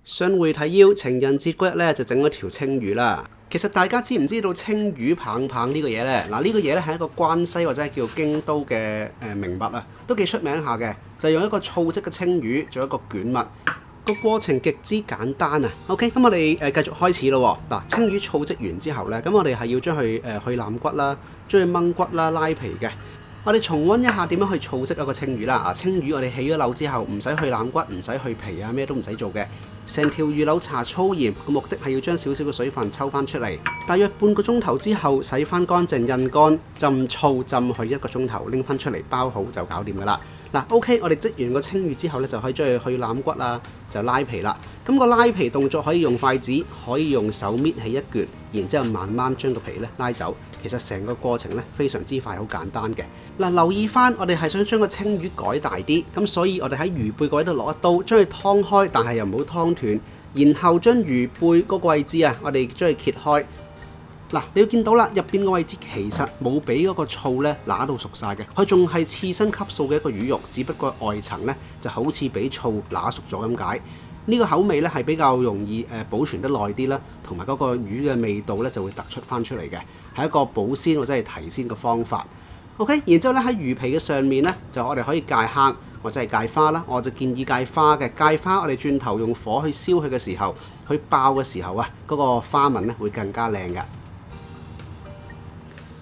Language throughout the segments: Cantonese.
順回提要，情人節嗰日咧就整咗條青魚啦。其實大家知唔知道青魚棒棒呢個嘢呢？嗱，呢個嘢咧係一個關西或者係叫京都嘅名物啊，都幾出名下嘅。就用一個醋漬嘅青魚做一個卷物，個過程極之簡單啊。OK， 咁我哋繼續開始咯。嗱，青魚醋漬完之後呢，咁我哋係要將佢去腩骨啦，將佢掹骨啦、拉皮嘅。我哋重溫一下點樣去醋漬一個青魚啦。青魚我哋起咗樓之後，唔使去腩骨，唔使去皮啊，咩都唔使做嘅。成條魚柳搽粗鹽，個目的係要將少少嘅水分抽翻出嚟。大約半個鐘頭之後，洗翻乾淨，印乾，浸醋浸佢1個鐘頭，拎翻出嚟包好就搞掂噶啦。嗱，OK， 我哋漬完個青魚之後咧，就可以將佢去腩骨啊，就拉皮啦。咁個拉皮動作可以用筷子，可以用手搣起一橛，然之後慢慢將個皮咧拉走。其實成個過程咧非常之快，好簡單嘅。嗱，留意翻，我哋係想將個青魚改大啲，咁所以我哋喺魚背嗰度攞一刀，將佢劏開，但係又唔好劏斷，然後將魚背嗰個位置啊，我哋將佢揭開。嗱，你要見到啦，入邊個位置其實冇俾嗰個醋咧揦到熟晒嘅，佢仲係刺身級數嘅一個魚肉，只不過外層咧就好似俾醋揦熟咗咁解。呢個口味咧係比較容易保存得耐啲啦，同埋嗰個魚嘅味道咧就會突出翻出嚟嘅，係一個保鮮或者係提鮮嘅方法。OK， 然之後咧喺魚皮嘅上面咧，就我哋可以界坑或者係界花啦。我就建議界花嘅，界花我哋轉頭用火去燒佢嘅時候，佢爆嘅時候啊，嗰個花紋咧會更加靚嘅。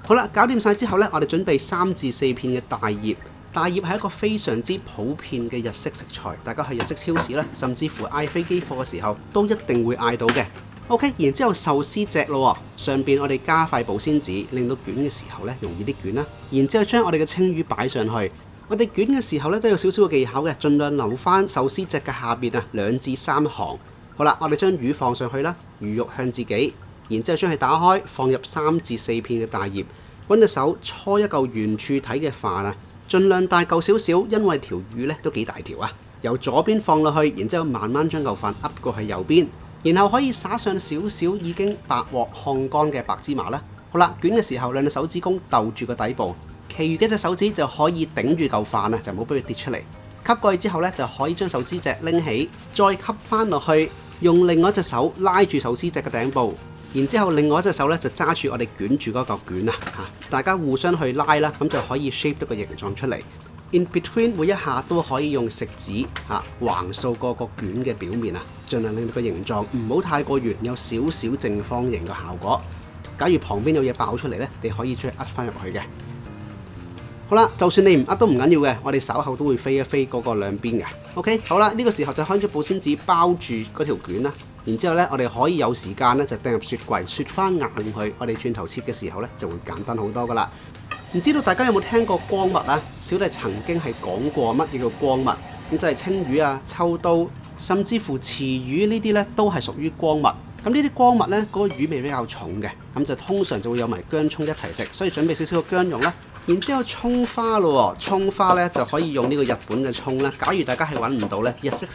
好啦，搞掂晒之後咧，我哋準備3至4片嘅大葉。大葉係一個非常之普遍嘅日式食材，大家去日式超市咧，甚至乎嗌飛機貨嘅時候都一定會嗌到嘅。OK， 然之後壽司隻咯，上邊我哋加塊保鮮紙，令到捲嘅時候咧容易啲捲啦。然之後將我哋嘅青魚擺上去，我哋捲嘅時候咧都有少少嘅技巧嘅，盡量留翻壽司隻嘅下邊啊2至3行。好啦，我哋將魚放上去啦，魚肉向自己，然之後將佢打開，放入3至4片嘅大葉，揾隻手搓一嚿圓柱體嘅飯啊，盡量大嚿少少，因為條魚咧都幾大條啊。由左邊放落去，然之後慢慢將嚿飯噏過去右邊，然後可以撒上少少已經白鑊烘乾嘅白芝麻啦。好啦，捲嘅時候2隻手指公逗住個底部，其餘嘅隻手指就可以頂住嚿飯啊，就唔好俾佢跌出嚟。吸過去之後咧，就可以將壽司隻拎起，再吸翻落去，用另外一隻手拉住壽司隻嘅頂部。然之後，另外一隻手咧就揸住我哋捲住嗰嚿卷啊，大家互相去拉啦，咁就可以 shape 一個形狀出嚟。In between 每一下都可以用食指橫掃過個卷嘅表面啊，盡量令到個形狀唔好太過圓，有少少正方形嘅效果。假如旁邊有嘢爆出嚟咧，你可以將佢壓翻入去嘅。好啦，就算你唔壓都唔緊要嘅，我哋稍後都會飛一飛嗰個兩邊嘅。OK， 好啦，呢個時候就開咗保鮮紙包住嗰條卷啦。然之後咧，我哋可以有時間咧就掟入雪櫃，雪翻硬佢。我哋轉頭切嘅時候咧就會簡單好多噶啦。唔知道大家有冇聽過光物啊？小弟曾經係講過乜嘢叫光物，咁即係青魚啊、秋刀，甚至乎池魚呢啲咧都係屬於光物。咁呢啲光物咧，嗰個魚味比較重嘅，咁就通常就會有埋薑葱一齊食，所以準備少少嘅薑蓉啦。然之後葱花咯，葱花咧就可以用呢個日本嘅葱啦。假如大家係揾唔到咧，日式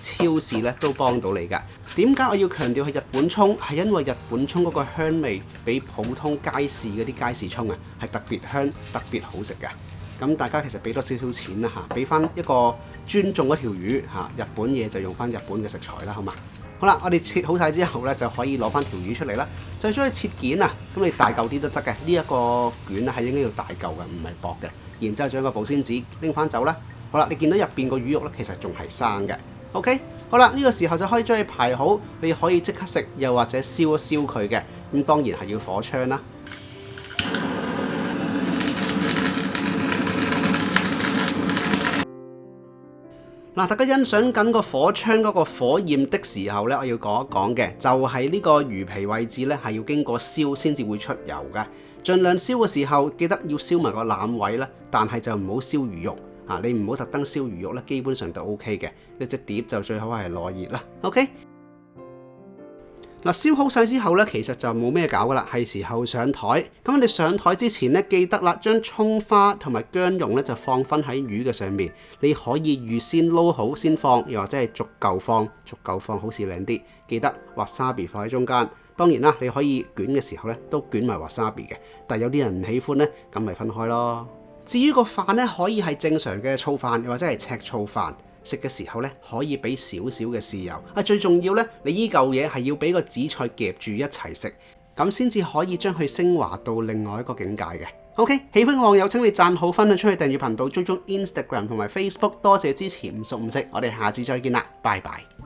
超市咧都幫到你㗎。點解我要強調係日本葱？係因為日本葱嗰個香味比普通街市嗰啲街市葱啊係特別香、特別好食嘅。咁大家其實俾多少少錢啦嚇，俾翻一個尊重嗰條魚嚇，日本嘢就用翻日本嘅食材啦，好嘛？好啦，我哋切好晒之後咧，就可以攞翻條魚出嚟啦，就將佢切件啊。咁你大嚿啲都得嘅，呢一個卷咧係應該要大嚿嘅，唔係薄嘅。然之後將個保鮮紙拎翻走啦。好啦，你見到入邊個魚肉咧，其實仲係生嘅。OK， 好啦，呢個時候就可以將佢排好，你可以即刻食，又或者燒一燒佢嘅。咁當然係要火槍啦。嗱，大家欣賞緊個火槍嗰個火焰的時候咧，我要講一講嘅就係呢個魚皮位置咧，係要經過燒先至會出油嘅。盡量燒嘅時候，記得要燒埋個腩位啦，但係就唔好燒魚肉啊！你唔好特登燒魚肉咧，基本上都 OK 嘅。一隻碟就最好係耐熱啦。OK。嗱，燒好晒之後咧，其實就冇咩搞噶啦，係時候上台。咁你上台之前咧，記得啦，將葱花同埋薑蓉咧就放翻喺魚嘅上面。你可以預先撈好先放，又或者係逐嚿放好似靚啲。記得 wasabi 放喺中間。當然啦，你可以捲嘅時候咧都捲埋 wasabi 嘅，但係有啲人唔喜歡咧，咁咪分開咯。至於個飯咧，可以係正常嘅醋飯，又或者係赤醋飯。食嘅時候呢，可以俾少少嘅豉油。最重要呢，你依嚿嘢係要俾個紫菜夾住一齊食，咁先至可以將佢升華到另外一個境界嘅。OK， 喜歡嘅網友請你讚好、分享出去、訂閱頻道、追蹤 Instagram 同埋 Facebook。多謝支持唔熟唔食，我哋下次再見啦，拜拜。